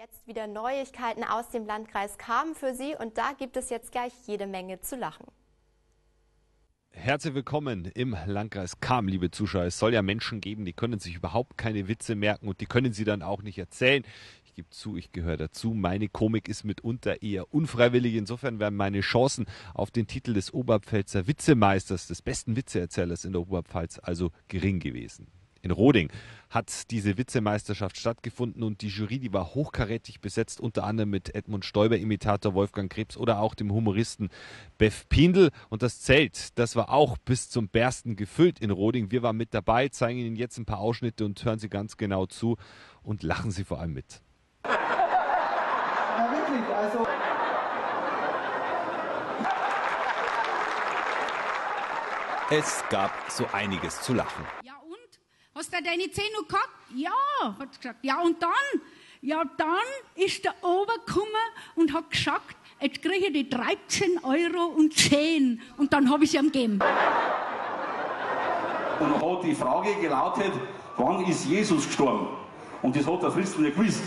jetzt wieder Neuigkeiten aus dem Landkreis Cham für Sie und da gibt es jetzt gleich jede Menge zu lachen. Herzlich willkommen im Landkreis Cham, liebe Zuschauer. Es soll ja Menschen geben, die können sich überhaupt keine Witze merken und die können sie dann auch nicht erzählen. Ich gebe zu, ich gehöre dazu. Meine Komik ist mitunter eher unfreiwillig. Insofern wären meine Chancen auf den Titel des Oberpfälzer Witzemeisters, des besten Witzeerzählers in der Oberpfalz, also gering gewesen. In Roding hat diese Witzemeisterschaft stattgefunden und die Jury, die war hochkarätig besetzt, unter anderem mit Edmund Stoiber, Imitator Wolfgang Krebs oder auch dem Humoristen Bev Pindl. Und das Zelt, das war auch bis zum Bersten gefüllt in Roding. Wir waren mit dabei, zeigen Ihnen jetzt ein paar Ausschnitte und hören Sie ganz genau zu und lachen Sie vor allem mit. Ja, wirklich, also... Es gab so einiges zu lachen. Ja und? Hast du deine Zähne noch gehabt? Ja, hat gesagt. Ja und dann? Ja dann ist der Ober gekommen und hat gesagt, jetzt kriege ich die 13,10 € und dann habe ich sie ihm gegeben. Und dann hat die Frage gelautet, wann ist Jesus gestorben? Und das hat der Fritz nicht gewusst.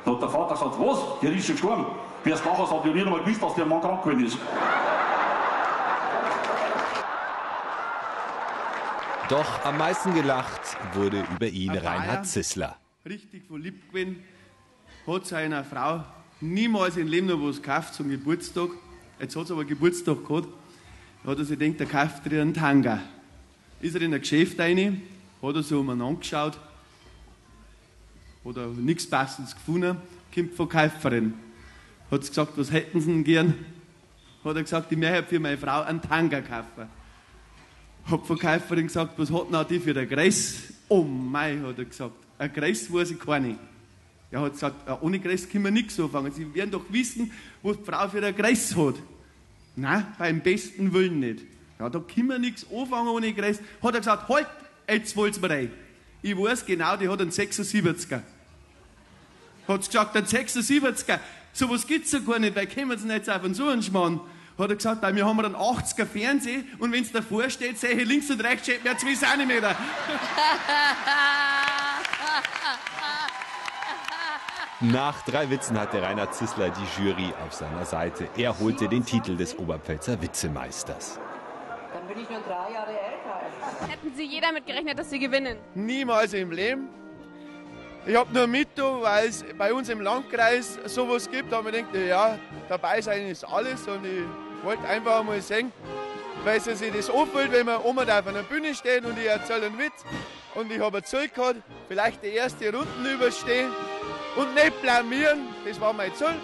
Dann hat der Vater gesagt, was? Der ist schon gestorben. Wer es nachher sagt, ich habe nicht einmal gewusst, dass der Mann krank geworden ist. Doch am meisten gelacht wurde über ihn Reinhard Zissler. Richtig verliebt gewesen, hat seiner Frau niemals im Leben noch was gekauft zum Geburtstag. Jetzt hat sie aber Geburtstag gehabt. Da hat er sich gedacht, er kauft ihr einen Tanga. Ist er in ein Geschäft rein, hat er so umeinander geschaut, hat er nichts Passendes gefunden, kommt die Verkäuferin. Hat sie gesagt, was hätten Sie denn gern? Hat er gesagt, ich möchte für meine Frau einen Tanga kaufen. Hat die Verkäuferin gesagt, was hat denn die für ein Gräs? Oh mei, hat er gesagt, ein Gräs weiß ich gar nicht. Er hat gesagt, ohne Gräs können wir nichts anfangen. Sie werden doch wissen, was die Frau für ein Gräs hat. Nein, beim besten Willen nicht. Ja, da können wir nichts anfangen ohne Gräs. Hat er gesagt, halt, jetzt wollt's mir rein. Ich weiß genau, die hat einen 76er. Hat sie gesagt, einen 76er. So was gibt's ja gar nicht, weil kommen sie nicht auf den Suchenschmarrn. Hat er gesagt, bei mir haben wir einen 80er Fernseher und wenn es davor steht, sehe ich links und rechts steht mir 2 Zentimeter. Nach 3 Witzen hatte Reinhard Zissler die Jury auf seiner Seite. Er holte den Titel des Oberpfälzer Witzemeisters. Dann bin ich nur 3 Jahre älter. Hätten Sie je damit gerechnet, dass Sie gewinnen? Niemals im Leben. Ich habe nur mit, weil es bei uns im Landkreis sowas gibt, da habe ich gedacht, ja, dabei sein ist alles und ich wollte einfach mal sehen, weil sie sich das anfühlt, wenn man oben auf einer Bühne steht und ich erzähle einen Witz und ich habe ein Ziel gehabt, vielleicht die erste Runden überstehen und nicht blamieren, das war mein Ziel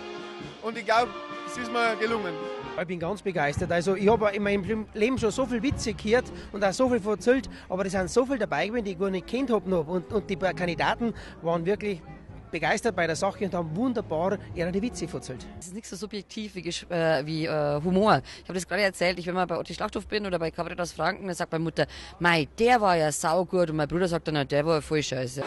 und ich glaube, es ist mir gelungen. Ich bin ganz begeistert. Also ich habe in meinem Leben schon so viele Witze gehört und auch so viel erzählt, aber da sind so viele dabei gewesen, die ich gar nicht kennt habe noch. Und die Kandidaten waren wirklich begeistert bei der Sache und haben wunderbar ihre Witze erzählt. Es ist nicht so subjektiv wie Humor. Ich habe das gerade erzählt, wenn man bei Otti Schlachthof bin oder bei Kabarett aus Franken, dann sagt meine Mutter, mei, der war ja saugut und mein Bruder sagt dann, der war voll scheiße.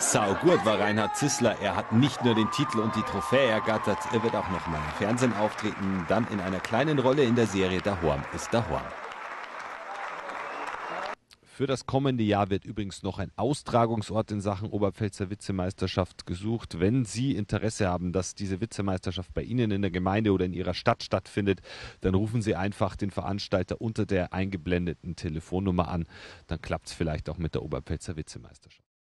Saugut war Reinhard Zissler. Er hat nicht nur den Titel und die Trophäe ergattert, er wird auch noch mal im Fernsehen auftreten, dann in einer kleinen Rolle in der Serie Der Horn ist der Horn. Für das kommende Jahr wird übrigens noch ein Austragungsort in Sachen Oberpfälzer Witzemeisterschaft gesucht. Wenn Sie Interesse haben, dass diese Witzemeisterschaft bei Ihnen in der Gemeinde oder in Ihrer Stadt stattfindet, dann rufen Sie einfach den Veranstalter unter der eingeblendeten Telefonnummer an. Dann klappt es vielleicht auch mit der Oberpfälzer Witzemeisterschaft.